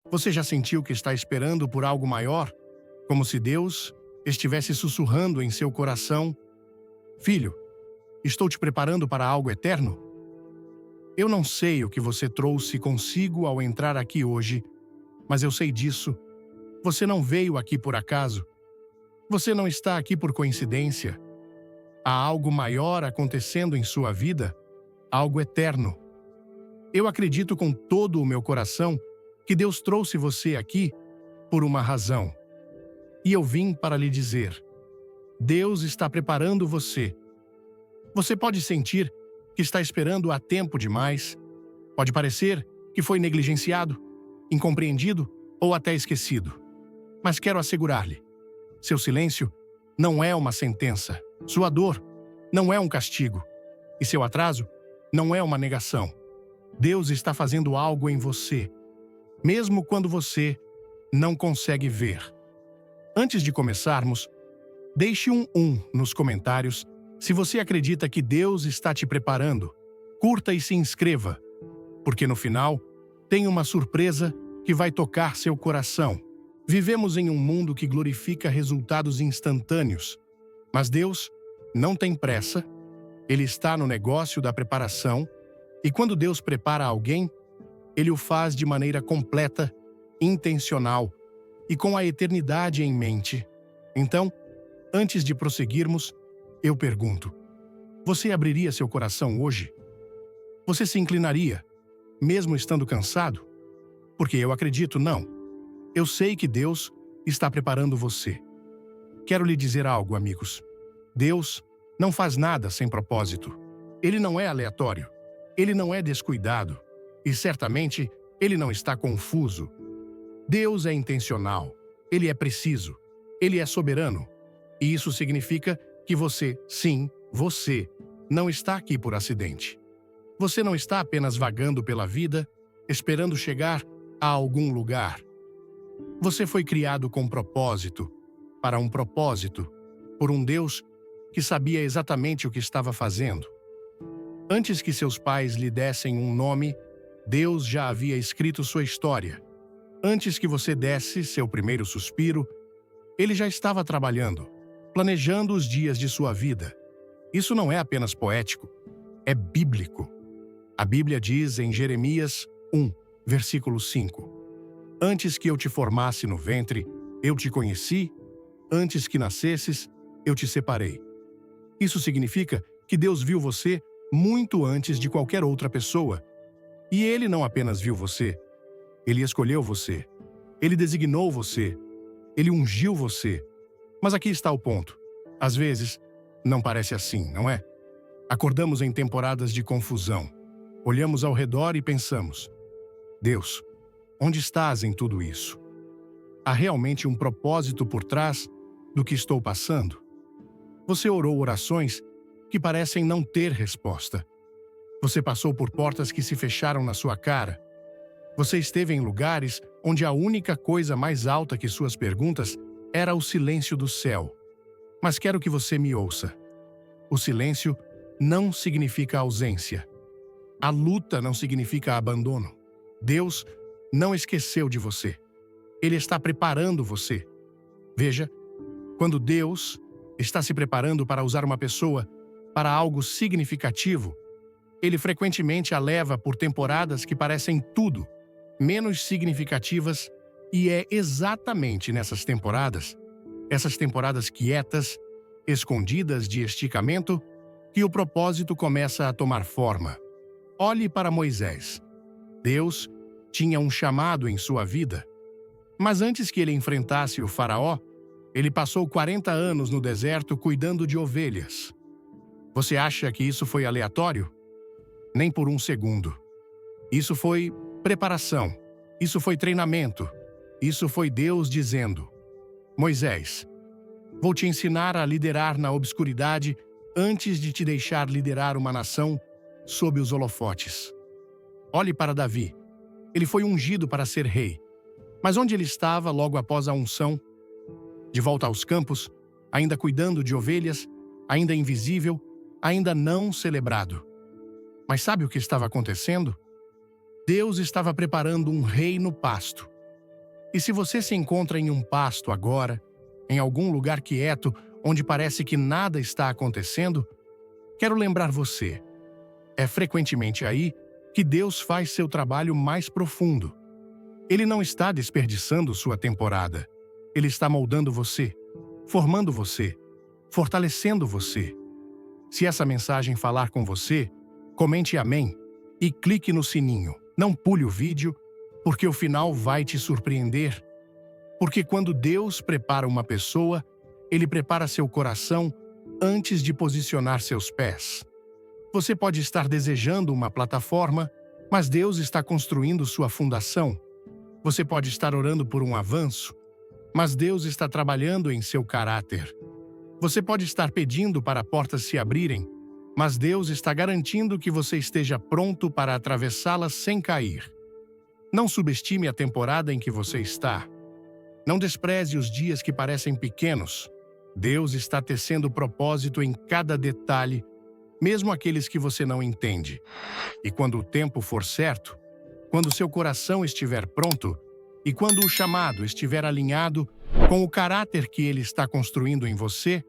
Você já sentiu que está esperando por algo maior? Como se Deus estivesse sussurrando em seu coração: Filho, estou te preparando para algo eterno? Eu não sei o que você trouxe consigo ao entrar aqui hoje, mas eu sei disso. Você não veio aqui por acaso. Você não está aqui por coincidência. Há algo maior acontecendo em sua vida, algo eterno. Eu acredito com todo o meu coração que Deus trouxe você aqui por uma razão. E eu vim para lhe dizer: Deus está preparando você. Você pode sentir que está esperando há tempo demais. Pode parecer que foi negligenciado, incompreendido ou até esquecido. Mas quero assegurar-lhe: seu silêncio não é uma sentença. Sua dor não é um castigo. E seu atraso não é uma negação. Deus está fazendo algo em você, mesmo quando você não consegue ver. Antes de começarmos, deixe um nos comentários se você acredita que Deus está te preparando. Curta e se inscreva, porque no final tem uma surpresa que vai tocar seu coração. Vivemos em um mundo que glorifica resultados instantâneos, mas Deus não tem pressa. Ele está no negócio da preparação, e quando Deus prepara alguém, Ele o faz de maneira completa, intencional e com a eternidade em mente. Então, antes de prosseguirmos, eu pergunto: você abriria seu coração hoje? Você se inclinaria, mesmo estando cansado? Porque eu acredito, não. Eu sei que Deus está preparando você. Quero lhe dizer algo, amigos. Deus não faz nada sem propósito. Ele não é aleatório. Ele não é descuidado. E certamente, ele não está confuso. Deus é intencional. Ele é preciso. Ele é soberano. E isso significa que você, sim, você, não está aqui por acidente. Você não está apenas vagando pela vida, esperando chegar a algum lugar. Você foi criado com propósito, para um propósito, por um Deus que sabia exatamente o que estava fazendo. Antes que seus pais lhe dessem um nome, Deus já havia escrito sua história. Antes que você desse seu primeiro suspiro, Ele já estava trabalhando, planejando os dias de sua vida. Isso não é apenas poético, é bíblico. A Bíblia diz em Jeremias 1, versículo 5: Antes que eu te formasse no ventre, eu te conheci. Antes que nascesses, eu te separei. Isso significa que Deus viu você muito antes de qualquer outra pessoa. E Ele não apenas viu você, Ele escolheu você. Ele designou você. Ele ungiu você. Mas aqui está o ponto. Às vezes, não parece assim, não é? Acordamos em temporadas de confusão. Olhamos ao redor e pensamos: Deus, onde estás em tudo isso? Há realmente um propósito por trás do que estou passando? Você orou orações que parecem não ter resposta. Você passou por portas que se fecharam na sua cara. Você esteve em lugares onde a única coisa mais alta que suas perguntas era o silêncio do céu. Mas quero que você me ouça. O silêncio não significa ausência. A luta não significa abandono. Deus não esqueceu de você. Ele está preparando você. Veja, quando Deus está se preparando para usar uma pessoa para algo significativo, Ele frequentemente a leva por temporadas que parecem tudo menos significativas, e é exatamente nessas temporadas, essas temporadas quietas, escondidas de esticamento, que o propósito começa a tomar forma. Olhe para Moisés. Deus tinha um chamado em sua vida. Mas antes que ele enfrentasse o faraó, ele passou 40 anos no deserto cuidando de ovelhas. Você acha que isso foi aleatório? Nem por um segundo. Isso foi preparação. Isso foi treinamento. Isso foi Deus dizendo: Moisés, vou te ensinar a liderar na obscuridade antes de te deixar liderar uma nação sob os holofotes. Olhe para Davi. Ele foi ungido para ser rei. Mas onde ele estava logo após a unção? De volta aos campos, ainda cuidando de ovelhas, ainda invisível, ainda não celebrado. Mas sabe o que estava acontecendo? Deus estava preparando um rei no pasto. E se você se encontra em um pasto agora, em algum lugar quieto, onde parece que nada está acontecendo, quero lembrar você. É frequentemente aí que Deus faz seu trabalho mais profundo. Ele não está desperdiçando sua temporada. Ele está moldando você, formando você, fortalecendo você. Se essa mensagem falar com você, comente amém e clique no sininho. Não pule o vídeo, porque o final vai te surpreender. Porque quando Deus prepara uma pessoa, Ele prepara seu coração antes de posicionar seus pés. Você pode estar desejando uma plataforma, mas Deus está construindo sua fundação. Você pode estar orando por um avanço, mas Deus está trabalhando em seu caráter. Você pode estar pedindo para portas se abrirem, mas Deus está garantindo que você esteja pronto para atravessá-las sem cair. Não subestime a temporada em que você está. Não despreze os dias que parecem pequenos. Deus está tecendo propósito em cada detalhe, mesmo aqueles que você não entende. E quando o tempo for certo, quando seu coração estiver pronto e quando o chamado estiver alinhado com o caráter que Ele está construindo em você,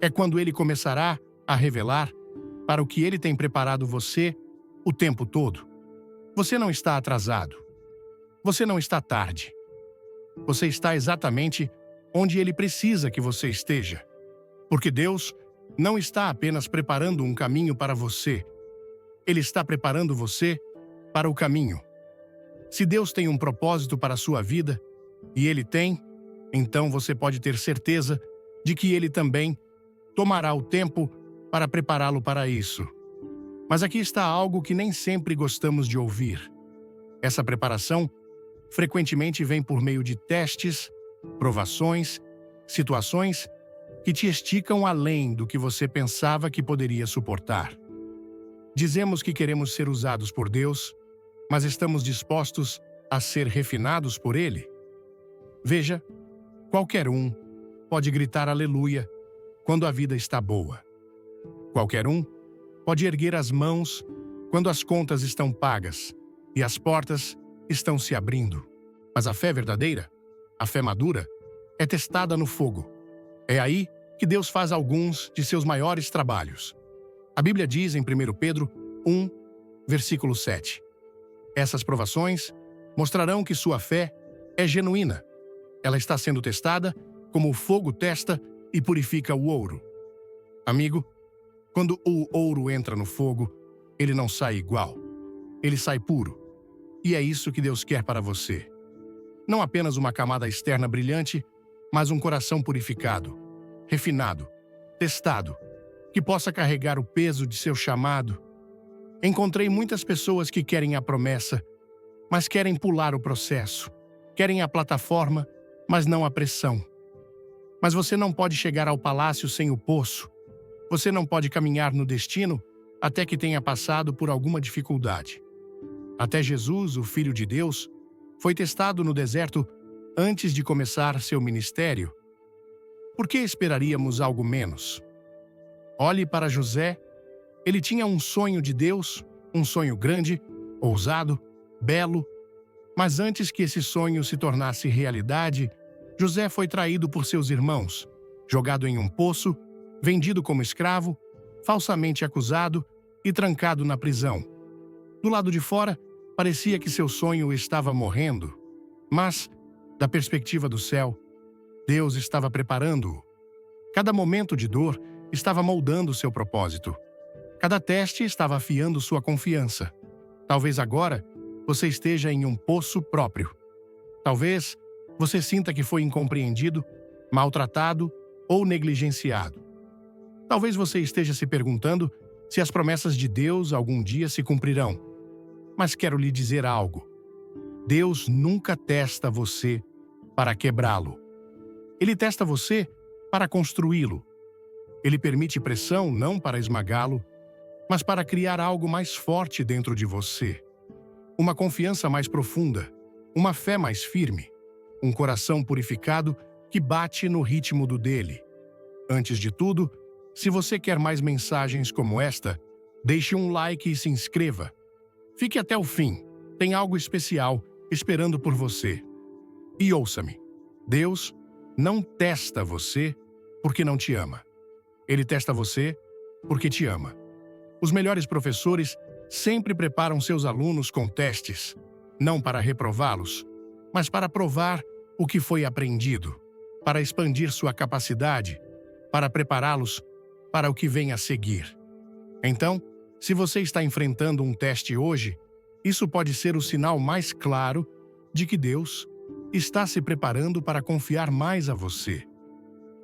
é quando Ele começará a revelar para o que Ele tem preparado você o tempo todo. Você não está atrasado. Você não está tarde. Você está exatamente onde Ele precisa que você esteja. Porque Deus não está apenas preparando um caminho para você. Ele está preparando você para o caminho. Se Deus tem um propósito para a sua vida, e Ele tem, então você pode ter certeza de que Ele também tomará o tempo para prepará-lo para isso. Mas aqui está algo que nem sempre gostamos de ouvir. Essa preparação frequentemente vem por meio de testes, provações, situações que te esticam além do que você pensava que poderia suportar. Dizemos que queremos ser usados por Deus, mas estamos dispostos a ser refinados por Ele? Veja, qualquer um pode gritar aleluia quando a vida está boa. Qualquer um pode erguer as mãos quando as contas estão pagas e as portas estão se abrindo. Mas a fé verdadeira, a fé madura, é testada no fogo. É aí que Deus faz alguns de seus maiores trabalhos. A Bíblia diz em 1 Pedro 1, versículo 7. Essas provações mostrarão que sua fé é genuína. Ela está sendo testada como o fogo testa e purifica o ouro. Amigo, quando o ouro entra no fogo, ele não sai igual. Ele sai puro. E é isso que Deus quer para você. Não apenas uma camada externa brilhante, mas um coração purificado, refinado, testado, que possa carregar o peso de seu chamado. Encontrei muitas pessoas que querem a promessa, mas querem pular o processo. Querem a plataforma, mas não a pressão. Mas você não pode chegar ao palácio sem o poço. Você não pode caminhar no destino até que tenha passado por alguma dificuldade. Até Jesus, o Filho de Deus, foi testado no deserto antes de começar seu ministério. Por que esperaríamos algo menos? Olhe para José. Ele tinha um sonho de Deus, um sonho grande, ousado, belo. Mas antes que esse sonho se tornasse realidade, José foi traído por seus irmãos, jogado em um poço, vendido como escravo, falsamente acusado e trancado na prisão. Do lado de fora, parecia que seu sonho estava morrendo, mas, da perspectiva do céu, Deus estava preparando-o. Cada momento de dor estava moldando seu propósito. Cada teste estava afiando sua confiança. Talvez agora você esteja em um poço próprio. Talvez você sinta que foi incompreendido, maltratado ou negligenciado. Talvez você esteja se perguntando se as promessas de Deus algum dia se cumprirão. Mas quero lhe dizer algo. Deus nunca testa você para quebrá-lo. Ele testa você para construí-lo. Ele permite pressão não para esmagá-lo, mas para criar algo mais forte dentro de você. Uma confiança mais profunda, uma fé mais firme, um coração purificado que bate no ritmo do dele. Antes de tudo, se você quer mais mensagens como esta, deixe um like e se inscreva. Fique até o fim, tem algo especial esperando por você. E ouça-me: Deus não testa você porque não te ama. Ele testa você porque te ama. Os melhores professores sempre preparam seus alunos com testes, não para reprová-los, mas para provar o que foi aprendido, para expandir sua capacidade, para prepará-los para o que vem a seguir. Então, se você está enfrentando um teste hoje, isso pode ser o sinal mais claro de que Deus está se preparando para confiar mais a você.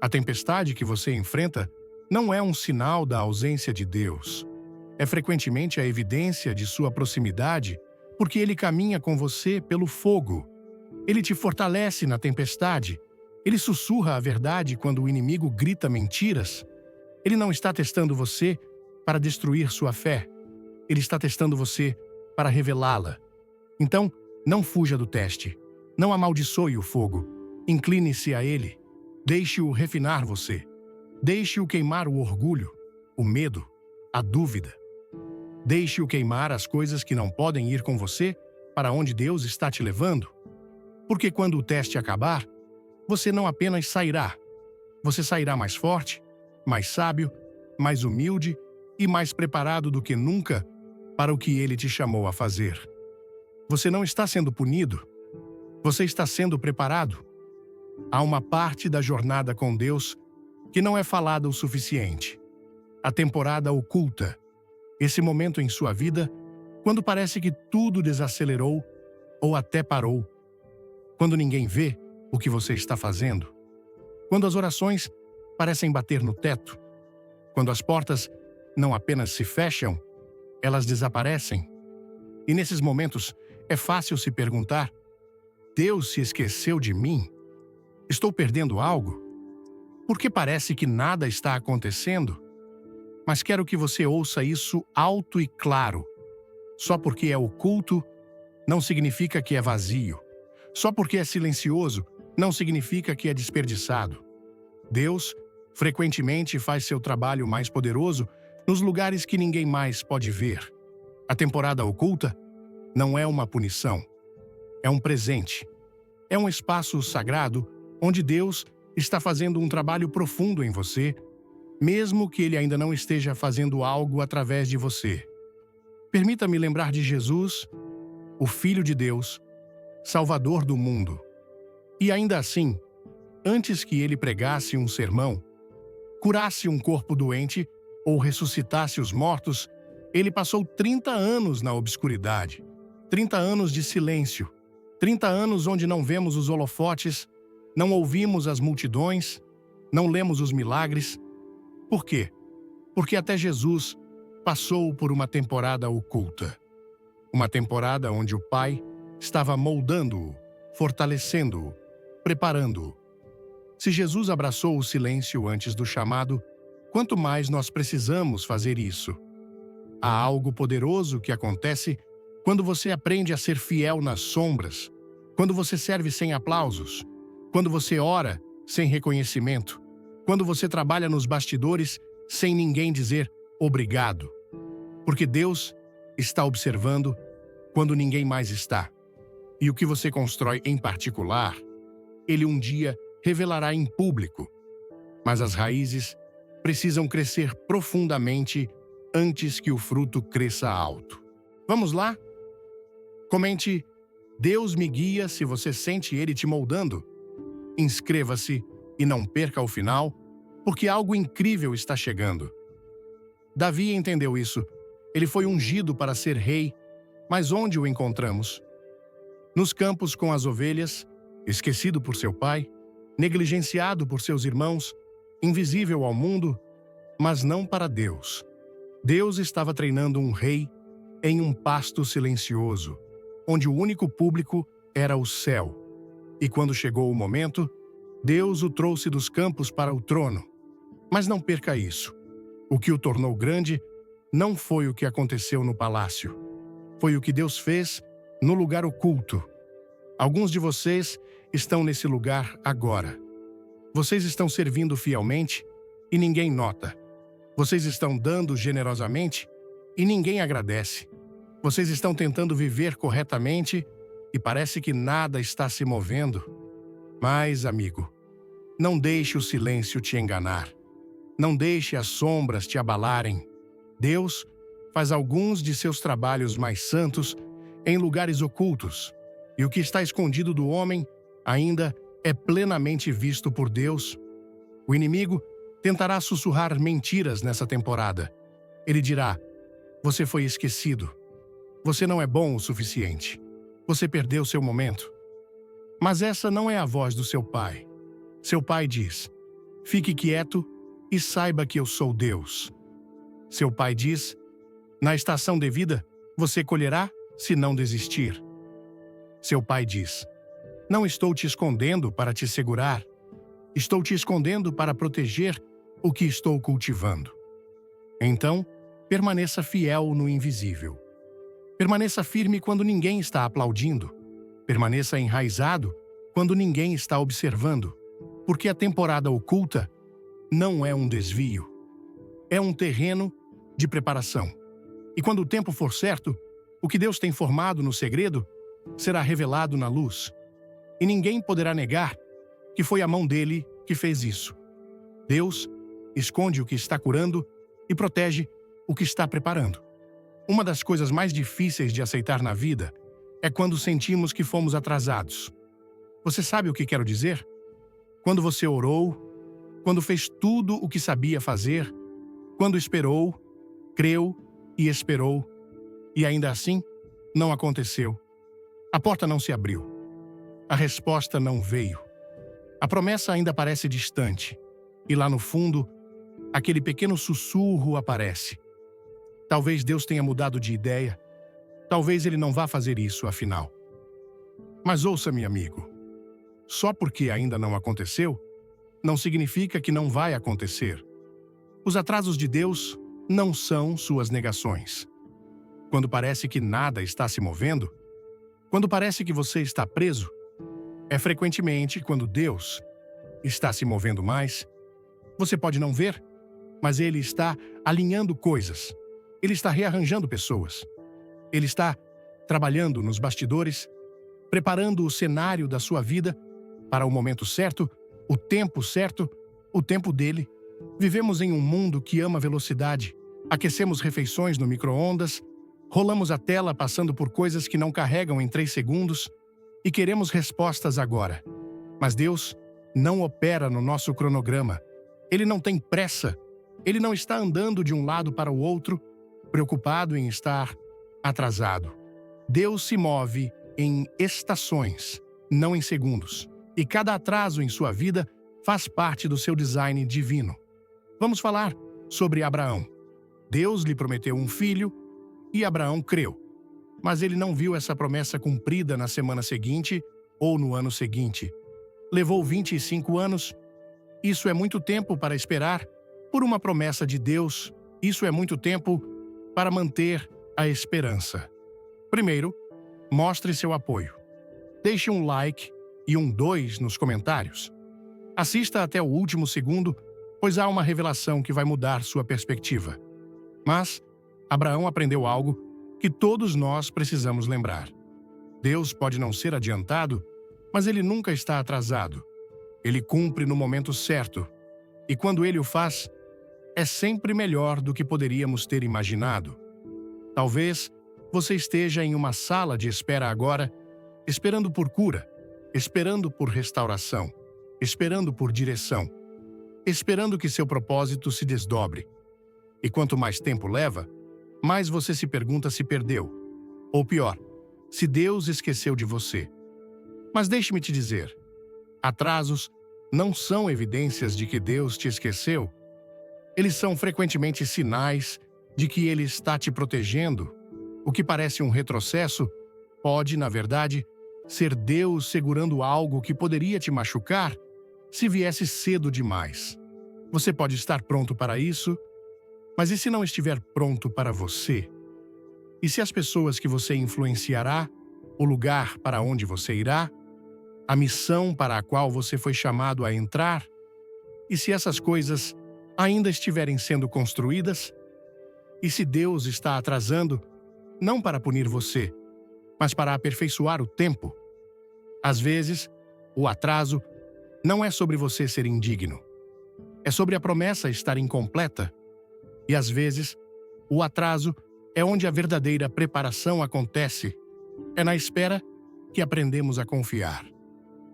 A tempestade que você enfrenta não é um sinal da ausência de Deus. É frequentemente a evidência de sua proximidade, porque Ele caminha com você pelo fogo. Ele te fortalece na tempestade. Ele sussurra a verdade quando o inimigo grita mentiras. Ele não está testando você para destruir sua fé. Ele está testando você para revelá-la. Então, não fuja do teste. Não amaldiçoe o fogo. Incline-se a ele. Deixe-o refinar você. Deixe-o queimar o orgulho, o medo, a dúvida. Deixe-o queimar as coisas que não podem ir com você para onde Deus está te levando. Porque quando o teste acabar, você não apenas sairá. Você sairá mais forte, mais sábio, mais humilde e mais preparado do que nunca para o que Ele te chamou a fazer. Você não está sendo punido. Você está sendo preparado. Há uma parte da jornada com Deus que não é falada o suficiente. A temporada oculta. Esse momento em sua vida, quando parece que tudo desacelerou ou até parou. Quando ninguém vê o que você está fazendo. Quando as orações parecem bater no teto. Quando as portas não apenas se fecham, elas desaparecem. E nesses momentos é fácil se perguntar: Deus se esqueceu de mim? Estou perdendo algo? Porque parece que nada está acontecendo? Mas quero que você ouça isso alto e claro. Só porque é oculto, não significa que é vazio. Só porque é silencioso, não significa que é desperdiçado. Deus frequentemente faz seu trabalho mais poderoso nos lugares que ninguém mais pode ver. A temporada oculta não é uma punição. É um presente. É um espaço sagrado onde Deus está fazendo um trabalho profundo em você, mesmo que Ele ainda não esteja fazendo algo através de você. Permita-me lembrar de Jesus, o Filho de Deus, Salvador do mundo. E ainda assim, antes que Ele pregasse um sermão, curasse um corpo doente ou ressuscitasse os mortos, Ele passou 30 anos na obscuridade, 30 anos de silêncio, 30 anos onde não vemos os holofotes, não ouvimos as multidões, não lemos os milagres. Por quê? Porque até Jesus passou por uma temporada oculta. Uma temporada onde o Pai estava moldando-o, fortalecendo-o, preparando-o. Se Jesus abraçou o silêncio antes do chamado, quanto mais nós precisamos fazer isso? Há algo poderoso que acontece quando você aprende a ser fiel nas sombras, quando você serve sem aplausos, quando você ora sem reconhecimento, quando você trabalha nos bastidores sem ninguém dizer obrigado. Porque Deus está observando quando ninguém mais está. E o que você constrói em particular, Ele um dia revelará em público. Mas as raízes precisam crescer profundamente antes que o fruto cresça alto. Vamos lá? Comente: Deus me guia se você sente Ele te moldando. Inscreva-se e não perca o final, porque algo incrível está chegando. Davi entendeu isso. Ele foi ungido para ser rei, mas onde o encontramos? Nos campos com as ovelhas, esquecido por seu pai, negligenciado por seus irmãos, invisível ao mundo, mas não para Deus. Deus estava treinando um rei em um pasto silencioso, onde o único público era o céu. E quando chegou o momento, Deus o trouxe dos campos para o trono. Mas não perca isso. O que o tornou grande não foi o que aconteceu no palácio. Foi o que Deus fez no lugar oculto. Alguns de vocês estão nesse lugar agora. Vocês estão servindo fielmente e ninguém nota. Vocês estão dando generosamente e ninguém agradece. Vocês estão tentando viver corretamente e parece que nada está se movendo. Mas, amigo, não deixe o silêncio te enganar. Não deixe as sombras te abalarem. Deus faz alguns de seus trabalhos mais santos em lugares ocultos, e o que está escondido do homem ainda é plenamente visto por Deus. O inimigo tentará sussurrar mentiras nessa temporada. Ele dirá: você foi esquecido. Você não é bom o suficiente. Você perdeu seu momento. Mas essa não é a voz do seu pai. Seu pai diz: fique quieto e saiba que eu sou Deus. Seu pai diz: na estação devida, você colherá se não desistir. Seu pai diz: não estou te escondendo para te segurar. Estou te escondendo para proteger o que estou cultivando. Então, permaneça fiel no invisível. Permaneça firme quando ninguém está aplaudindo. Permaneça enraizado quando ninguém está observando, porque a temporada oculta não é um desvio. É um terreno de preparação. E quando o tempo for certo, o que Deus tem formado no segredo será revelado na luz. E ninguém poderá negar que foi a mão dele que fez isso. Deus esconde o que está curando e protege o que está preparando. Uma das coisas mais difíceis de aceitar na vida é quando sentimos que fomos atrasados. Você sabe o que quero dizer? Quando você orou, quando fez tudo o que sabia fazer, quando esperou, creu e esperou, e ainda assim não aconteceu. A porta não se abriu. A resposta não veio. A promessa ainda parece distante, e lá no fundo, aquele pequeno sussurro aparece. Talvez Deus tenha mudado de ideia. Talvez ele não vá fazer isso, afinal. Mas ouça-me, amigo. Só porque ainda não aconteceu, não significa que não vai acontecer. Os atrasos de Deus não são suas negações. Quando parece que nada está se movendo, quando parece que você está preso, é frequentemente quando Deus está se movendo mais. Você pode não ver, mas Ele está alinhando coisas. Ele está rearranjando pessoas. Ele está trabalhando nos bastidores, preparando o cenário da sua vida para o momento certo, o tempo dele. Vivemos em um mundo que ama velocidade. Aquecemos refeições no micro-ondas, rolamos a tela passando por coisas que não carregam em 3 segundos e queremos respostas agora. Mas Deus não opera no nosso cronograma. Ele não tem pressa. Ele não está andando de um lado para o outro, preocupado em estar atrasado. Deus se move em estações, não em segundos. E cada atraso em sua vida faz parte do seu design divino. Vamos falar sobre Abraão. Deus lhe prometeu um filho e Abraão creu. Mas ele não viu essa promessa cumprida na semana seguinte ou no ano seguinte. Levou 25 anos. Isso é muito tempo para esperar por uma promessa de Deus. Isso é muito tempo para manter a esperança. Primeiro, mostre seu apoio. Deixe um like e um 2 nos comentários. Assista até o último segundo, pois há uma revelação que vai mudar sua perspectiva. Mas Abraão aprendeu algo que todos nós precisamos lembrar. Deus pode não ser adiantado, mas ele nunca está atrasado. Ele cumpre no momento certo. E quando ele o faz, é sempre melhor do que poderíamos ter imaginado. Talvez você esteja em uma sala de espera agora, esperando por cura, esperando por restauração, esperando por direção, esperando que seu propósito se desdobre. E quanto mais tempo leva, mais você se pergunta se perdeu. Ou pior, se Deus esqueceu de você. Mas deixe-me te dizer, atrasos não são evidências de que Deus te esqueceu. Eles são frequentemente sinais de que Ele está te protegendo. O que parece um retrocesso pode, na verdade, ser Deus segurando algo que poderia te machucar se viesse cedo demais. Você pode estar pronto para isso, mas e se não estiver pronto para você? E se as pessoas que você influenciará, o lugar para onde você irá, a missão para a qual você foi chamado a entrar, e se essas coisas ainda estiverem sendo construídas? E se Deus está atrasando, não para punir você, mas para aperfeiçoar o tempo? Às vezes, o atraso não é sobre você ser indigno. É sobre a promessa estar incompleta. E às vezes, o atraso é onde a verdadeira preparação acontece. É na espera que aprendemos a confiar.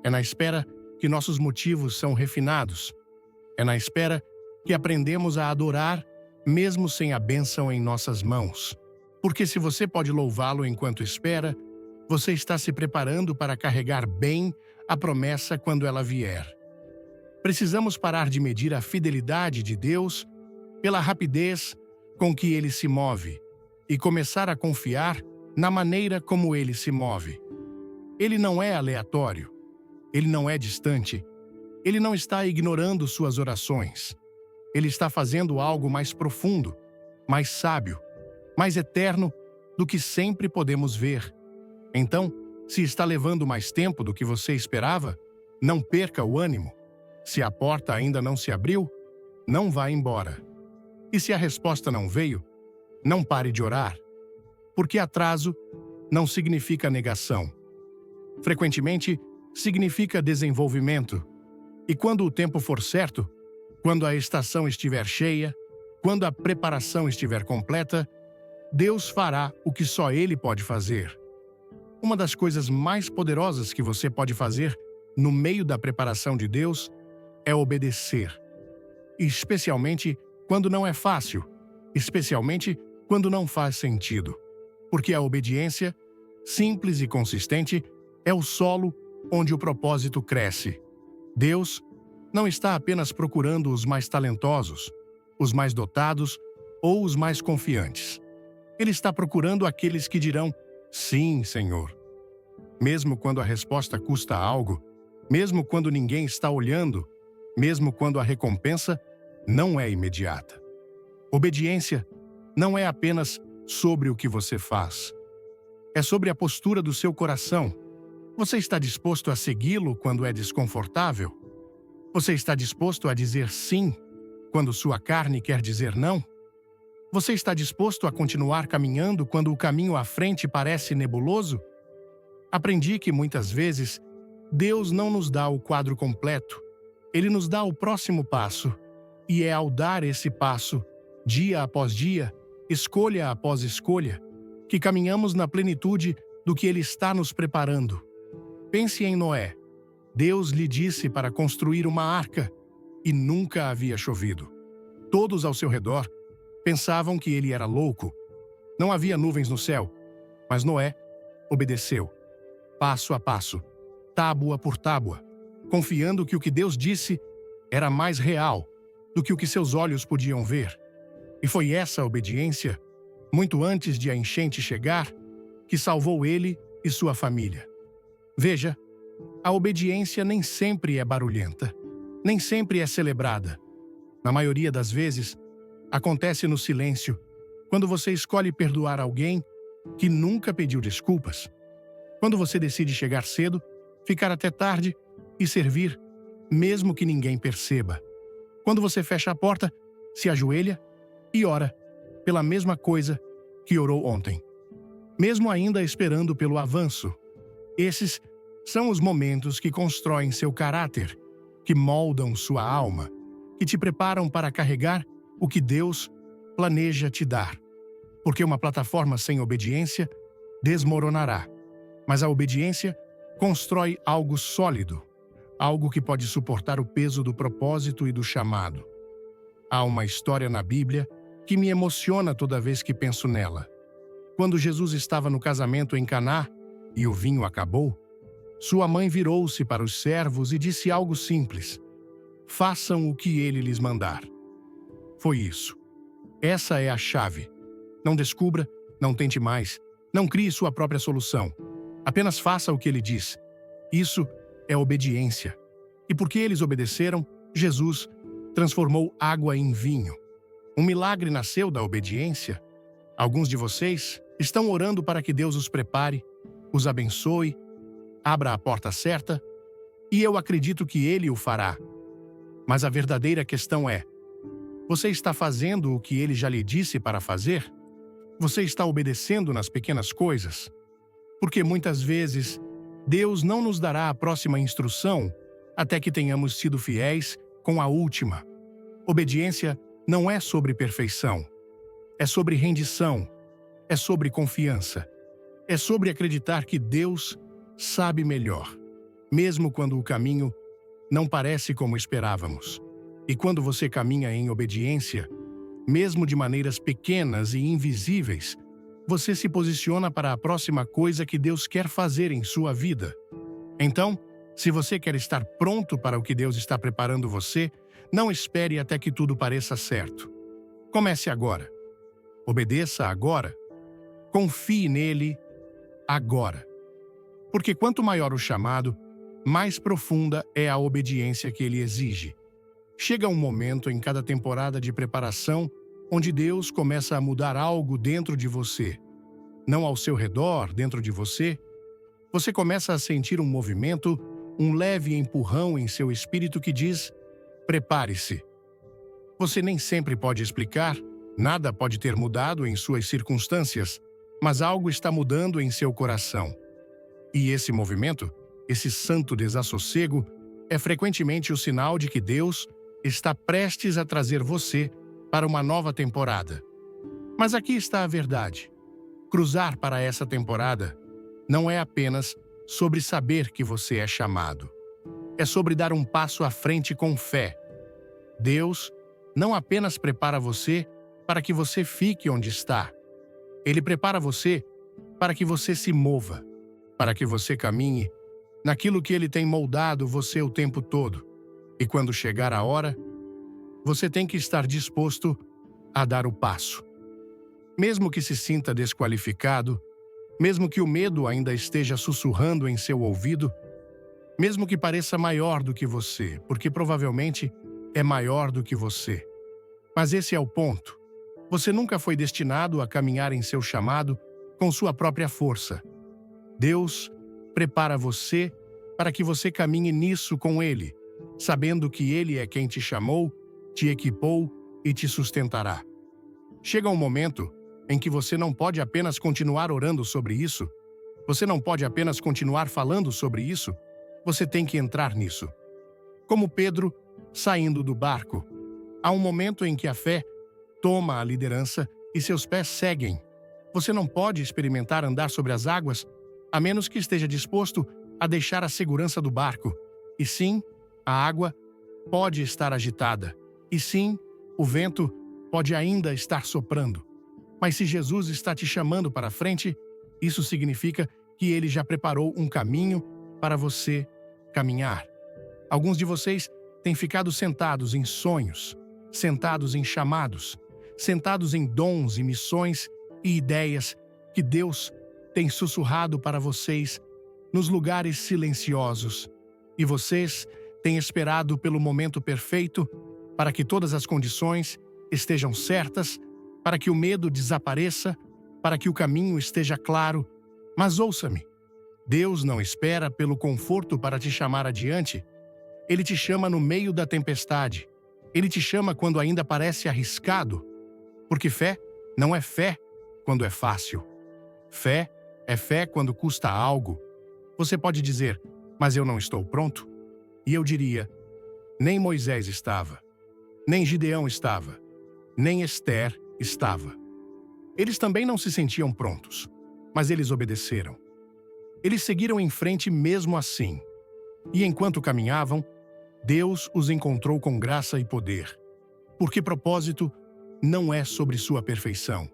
É na espera que nossos motivos são refinados. É na espera que aprendemos a adorar, mesmo sem a bênção em nossas mãos. Porque se você pode louvá-lo enquanto espera, você está se preparando para carregar bem a promessa quando ela vier. Precisamos parar de medir a fidelidade de Deus pela rapidez com que ele se move e começar a confiar na maneira como ele se move. Ele não é aleatório. Ele não é distante. Ele não está ignorando suas orações. Ele está fazendo algo mais profundo, mais sábio, mais eterno do que sempre podemos ver. Então, se está levando mais tempo do que você esperava, não perca o ânimo. Se a porta ainda não se abriu, não vá embora. E se a resposta não veio, não pare de orar. Porque atraso não significa negação. Frequentemente, significa desenvolvimento. E quando o tempo for certo, quando a estação estiver cheia, quando a preparação estiver completa, Deus fará o que só Ele pode fazer. Uma das coisas mais poderosas que você pode fazer no meio da preparação de Deus é obedecer. Especialmente quando não é fácil, especialmente quando não faz sentido. Porque a obediência, simples e consistente, é o solo onde o propósito cresce. Deus não está apenas procurando os mais talentosos, os mais dotados ou os mais confiantes. Ele está procurando aqueles que dirão, sim, Senhor. Mesmo quando a resposta custa algo, mesmo quando ninguém está olhando, mesmo quando a recompensa não é imediata. Obediência não é apenas sobre o que você faz. É sobre a postura do seu coração. Você está disposto a segui-lo quando é desconfortável? Você está disposto a dizer sim quando sua carne quer dizer não? Você está disposto a continuar caminhando quando o caminho à frente parece nebuloso? Aprendi que muitas vezes Deus não nos dá o quadro completo. Ele nos dá o próximo passo. E é ao dar esse passo, dia após dia, escolha após escolha, que caminhamos na plenitude do que Ele está nos preparando. Pense em Noé. Deus lhe disse para construir uma arca e nunca havia chovido. Todos ao seu redor pensavam que ele era louco. Não havia nuvens no céu, mas Noé obedeceu, passo a passo, tábua por tábua, confiando que o que Deus disse era mais real do que o que seus olhos podiam ver. E foi essa obediência, muito antes de a enchente chegar, que salvou ele e sua família. Veja, a obediência nem sempre é barulhenta, nem sempre é celebrada. Na maioria das vezes, acontece no silêncio, quando você escolhe perdoar alguém que nunca pediu desculpas. Quando você decide chegar cedo, ficar até tarde e servir, mesmo que ninguém perceba. Quando você fecha a porta, se ajoelha e ora pela mesma coisa que orou ontem, mesmo ainda esperando pelo avanço. Esses são os momentos que constroem seu caráter, que moldam sua alma, que te preparam para carregar o que Deus planeja te dar. Porque uma plataforma sem obediência desmoronará, mas a obediência constrói algo sólido, algo que pode suportar o peso do propósito e do chamado. Há uma história na Bíblia que me emociona toda vez que penso nela. Quando Jesus estava no casamento em Caná e o vinho acabou, sua mãe virou-se para os servos e disse algo simples: façam o que ele lhes mandar. Foi isso. Essa é a chave. Não descubra, não tente mais, não crie sua própria solução. Apenas faça o que ele diz. Isso é obediência. E porque eles obedeceram, Jesus transformou água em vinho. Um milagre nasceu da obediência. Alguns de vocês estão orando para que Deus os prepare, os abençoe, abra a porta certa, e eu acredito que Ele o fará. Mas a verdadeira questão é: você está fazendo o que Ele já lhe disse para fazer? Você está obedecendo nas pequenas coisas? Porque muitas vezes Deus não nos dará a próxima instrução até que tenhamos sido fiéis com a última. Obediência não é sobre perfeição. É sobre rendição. É sobre confiança. É sobre acreditar que Deus sabe melhor, mesmo quando o caminho não parece como esperávamos. E quando você caminha em obediência, mesmo de maneiras pequenas e invisíveis, você se posiciona para a próxima coisa que Deus quer fazer em sua vida. Então, se você quer estar pronto para o que Deus está preparando você, não espere até que tudo pareça certo. Comece agora. Obedeça agora. Confie nele agora. Porque quanto maior o chamado, mais profunda é a obediência que ele exige. Chega um momento em cada temporada de preparação onde Deus começa a mudar algo dentro de você. Não ao seu redor, dentro de você. Você começa a sentir um movimento, um leve empurrão em seu espírito que diz: prepare-se. Você nem sempre pode explicar, nada pode ter mudado em suas circunstâncias, mas algo está mudando em seu coração. E esse movimento, esse santo desassossego, é frequentemente o sinal de que Deus está prestes a trazer você para uma nova temporada. Mas aqui está a verdade. Cruzar para essa temporada não é apenas sobre saber que você é chamado. É sobre dar um passo à frente com fé. Deus não apenas prepara você para que você fique onde está. Ele prepara você para que você se mova, para que você caminhe naquilo que Ele tem moldado você o tempo todo. E quando chegar a hora, você tem que estar disposto a dar o passo. Mesmo que se sinta desqualificado, mesmo que o medo ainda esteja sussurrando em seu ouvido, mesmo que pareça maior do que você, porque provavelmente é maior do que você. Mas esse é o ponto. Você nunca foi destinado a caminhar em seu chamado com sua própria força. Deus prepara você para que você caminhe nisso com Ele, sabendo que Ele é quem te chamou, te equipou e te sustentará. Chega um momento em que você não pode apenas continuar orando sobre isso, você não pode apenas continuar falando sobre isso, você tem que entrar nisso. Como Pedro, saindo do barco, há um momento em que a fé toma a liderança e seus pés seguem. Você não pode experimentar andar sobre as águas a menos que esteja disposto a deixar a segurança do barco. E sim, a água pode estar agitada. E sim, o vento pode ainda estar soprando. Mas se Jesus está te chamando para frente, isso significa que Ele já preparou um caminho para você caminhar. Alguns de vocês têm ficado sentados em sonhos, sentados em chamados, sentados em dons e missões e ideias que Deus tem sussurrado para vocês nos lugares silenciosos. E vocês têm esperado pelo momento perfeito para que todas as condições estejam certas, para que o medo desapareça, para que o caminho esteja claro. Mas ouça-me, Deus não espera pelo conforto para te chamar adiante. Ele te chama no meio da tempestade. Ele te chama quando ainda parece arriscado. Porque fé não é fé quando é fácil. Fé é fé quando custa algo. Você pode dizer, mas eu não estou pronto? E eu diria, nem Moisés estava, nem Gideão estava, nem Esther estava. Eles também não se sentiam prontos, mas eles obedeceram. Eles seguiram em frente mesmo assim. E enquanto caminhavam, Deus os encontrou com graça e poder. Porque propósito não é sobre sua perfeição,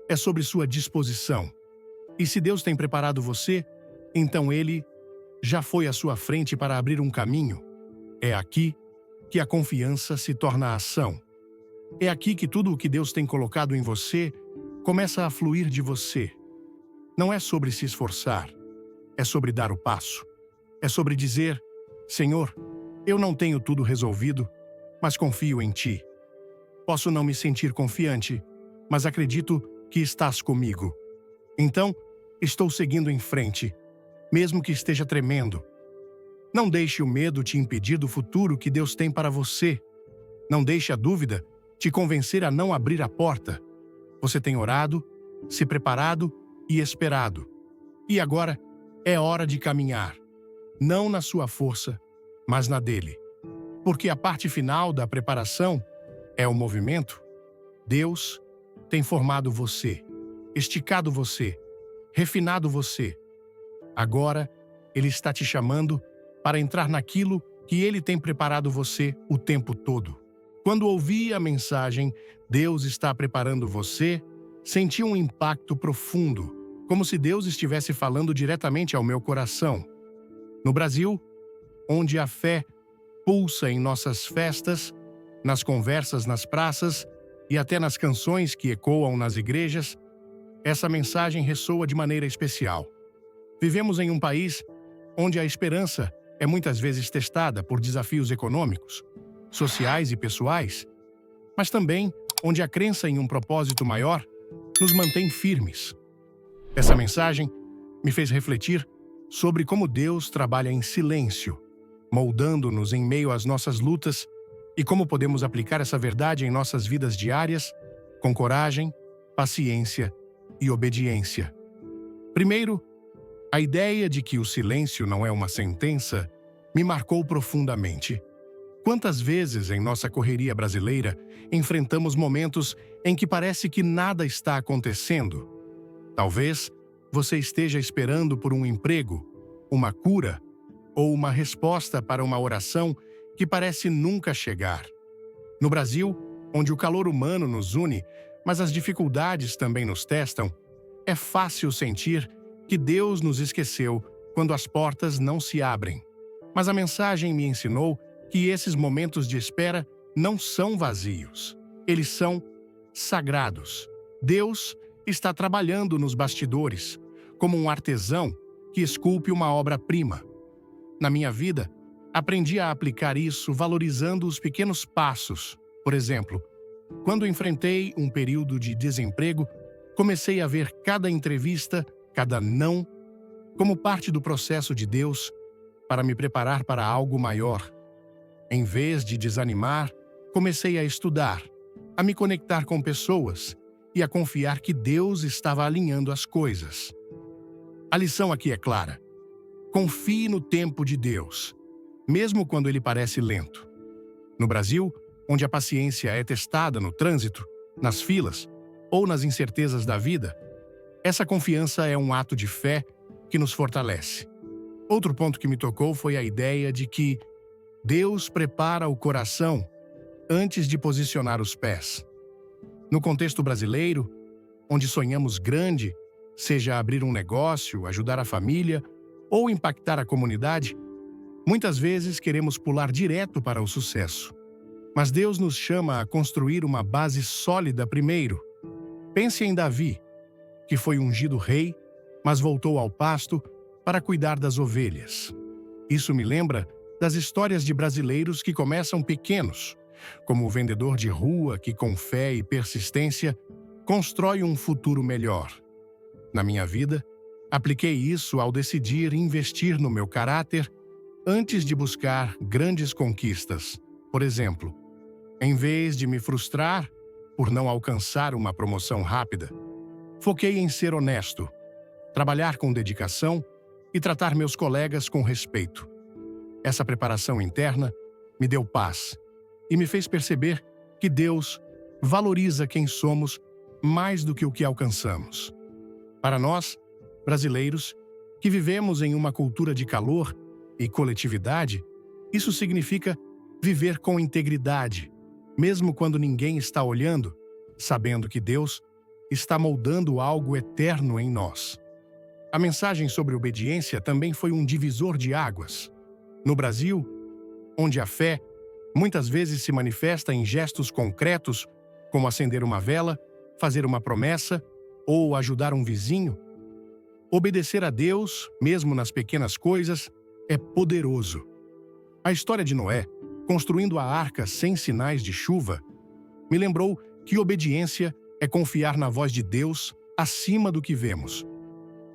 é sobre sua disposição. E se Deus tem preparado você, então Ele já foi à sua frente para abrir um caminho. É aqui que a confiança se torna ação. É aqui que tudo o que Deus tem colocado em você começa a fluir de você. Não é sobre se esforçar, é sobre dar o passo. É sobre dizer, Senhor, eu não tenho tudo resolvido, mas confio em Ti. Posso não me sentir confiante, mas acredito que estás comigo. Então, estou seguindo em frente, mesmo que esteja tremendo. Não deixe o medo te impedir do futuro que Deus tem para você. Não deixe a dúvida te convencer a não abrir a porta. Você tem orado, se preparado e esperado. E agora é hora de caminhar. Não na sua força, mas na dele. Porque a parte final da preparação é o movimento. Deus tem formado você, esticado você, refinado você. Agora, Ele está te chamando para entrar naquilo que Ele tem preparado você o tempo todo. Quando ouvi a mensagem "Deus está preparando você", senti um impacto profundo, como se Deus estivesse falando diretamente ao meu coração. No Brasil, onde a fé pulsa em nossas festas, nas conversas nas praças e até nas canções que ecoam nas igrejas, essa mensagem ressoa de maneira especial. Vivemos em um país onde a esperança é muitas vezes testada por desafios econômicos, sociais e pessoais, mas também onde a crença em um propósito maior nos mantém firmes. Essa mensagem me fez refletir sobre como Deus trabalha em silêncio, moldando-nos em meio às nossas lutas e como podemos aplicar essa verdade em nossas vidas diárias com coragem, paciência e obediência. Primeiro, a ideia de que o silêncio não é uma sentença me marcou profundamente. Quantas vezes em nossa correria brasileira enfrentamos momentos em que parece que nada está acontecendo? Talvez você esteja esperando por um emprego, uma cura ou uma resposta para uma oração que parece nunca chegar. No Brasil, onde o calor humano nos une, mas as dificuldades também nos testam, é fácil sentir que Deus nos esqueceu quando as portas não se abrem. Mas a mensagem me ensinou que esses momentos de espera não são vazios. Eles são sagrados. Deus está trabalhando nos bastidores, como um artesão que esculpe uma obra-prima. Na minha vida, aprendi a aplicar isso valorizando os pequenos passos. Por exemplo, quando enfrentei um período de desemprego, comecei a ver cada entrevista, cada não, como parte do processo de Deus para me preparar para algo maior. Em vez de desanimar, comecei a estudar, a me conectar com pessoas e a confiar que Deus estava alinhando as coisas. A lição aqui é clara. Confie no tempo de Deus, mesmo quando ele parece lento. No Brasil, onde a paciência é testada no trânsito, nas filas ou nas incertezas da vida, essa confiança é um ato de fé que nos fortalece. Outro ponto que me tocou foi a ideia de que Deus prepara o coração antes de posicionar os pés. No contexto brasileiro, onde sonhamos grande, seja abrir um negócio, ajudar a família ou impactar a comunidade, muitas vezes queremos pular direto para o sucesso. Mas Deus nos chama a construir uma base sólida primeiro. Pense em Davi, que foi ungido rei, mas voltou ao pasto para cuidar das ovelhas. Isso me lembra das histórias de brasileiros que começam pequenos, como o vendedor de rua que, com fé e persistência, constrói um futuro melhor. Na minha vida, apliquei isso ao decidir investir no meu caráter antes de buscar grandes conquistas. Por exemplo, em vez de me frustrar por não alcançar uma promoção rápida, foquei em ser honesto, trabalhar com dedicação e tratar meus colegas com respeito. Essa preparação interna me deu paz e me fez perceber que Deus valoriza quem somos mais do que o que alcançamos. Para nós, brasileiros, que vivemos em uma cultura de calor e coletividade, isso significa viver com integridade, mesmo quando ninguém está olhando, sabendo que Deus está moldando algo eterno em nós. A mensagem sobre obediência também foi um divisor de águas. No Brasil, onde a fé muitas vezes se manifesta em gestos concretos, como acender uma vela, fazer uma promessa ou ajudar um vizinho, obedecer a Deus, mesmo nas pequenas coisas, é poderoso. A história de Noé, construindo a arca sem sinais de chuva, me lembrou que obediência é confiar na voz de Deus acima do que vemos.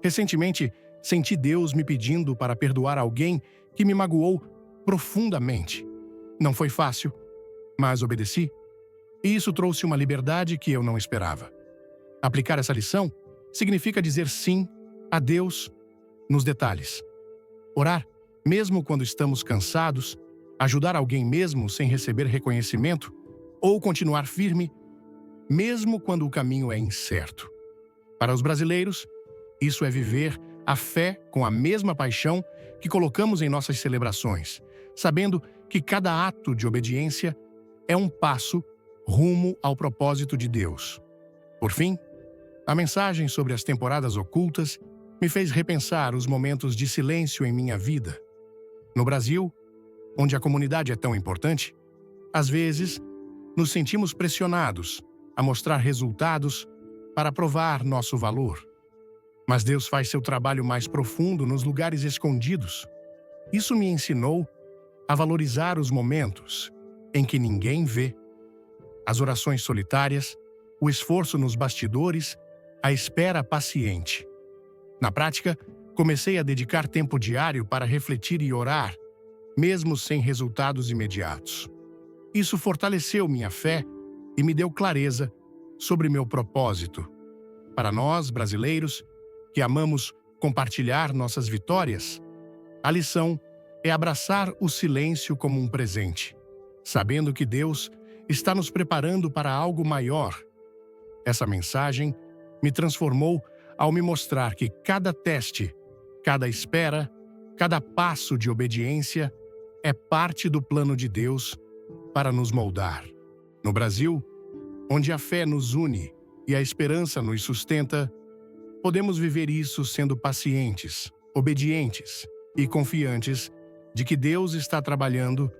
Recentemente, senti Deus me pedindo para perdoar alguém que me magoou profundamente. Não foi fácil, mas obedeci, e isso trouxe uma liberdade que eu não esperava. Aplicar essa lição significa dizer sim a Deus nos detalhes. Orar, mesmo quando estamos cansados, Ajudar alguém mesmo sem receber reconhecimento? Ou continuar firme, mesmo quando o caminho é incerto? Para os brasileiros, isso é viver a fé com a mesma paixão que colocamos em nossas celebrações, sabendo que cada ato de obediência é um passo rumo ao propósito de Deus. Por fim, a mensagem sobre as temporadas ocultas me fez repensar os momentos de silêncio em minha vida. No Brasil, onde a comunidade é tão importante, às vezes nos sentimos pressionados a mostrar resultados para provar nosso valor. Mas Deus faz seu trabalho mais profundo nos lugares escondidos. Isso me ensinou a valorizar os momentos em que ninguém vê. As orações solitárias, o esforço nos bastidores, a espera paciente. Na prática, comecei a dedicar tempo diário para refletir e orar, mesmo sem resultados imediatos. Isso fortaleceu minha fé e me deu clareza sobre meu propósito. Para nós, brasileiros, que amamos compartilhar nossas vitórias, a lição é abraçar o silêncio como um presente, sabendo que Deus está nos preparando para algo maior. Essa mensagem me transformou ao me mostrar que cada teste, cada espera, cada passo de obediência é parte do plano de Deus para nos moldar. No Brasil, onde a fé nos une e a esperança nos sustenta, podemos viver isso sendo pacientes, obedientes e confiantes de que Deus está trabalhando,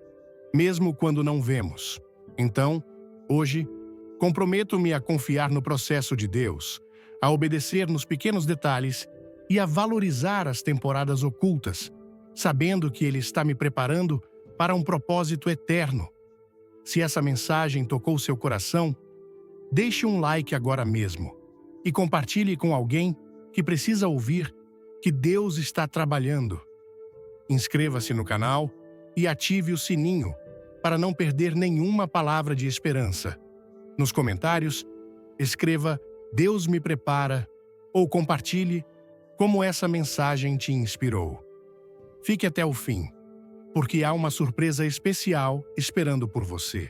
mesmo quando não vemos. Então, hoje, comprometo-me a confiar no processo de Deus, a obedecer nos pequenos detalhes e a valorizar as temporadas ocultas, sabendo que Ele está me preparando para um propósito eterno. Se essa mensagem tocou seu coração, deixe um like agora mesmo e compartilhe com alguém que precisa ouvir que Deus está trabalhando. Inscreva-se no canal e ative o sininho para não perder nenhuma palavra de esperança. Nos comentários, escreva "Deus me prepara" ou compartilhe como essa mensagem te inspirou. Fique até o fim, porque há uma surpresa especial esperando por você.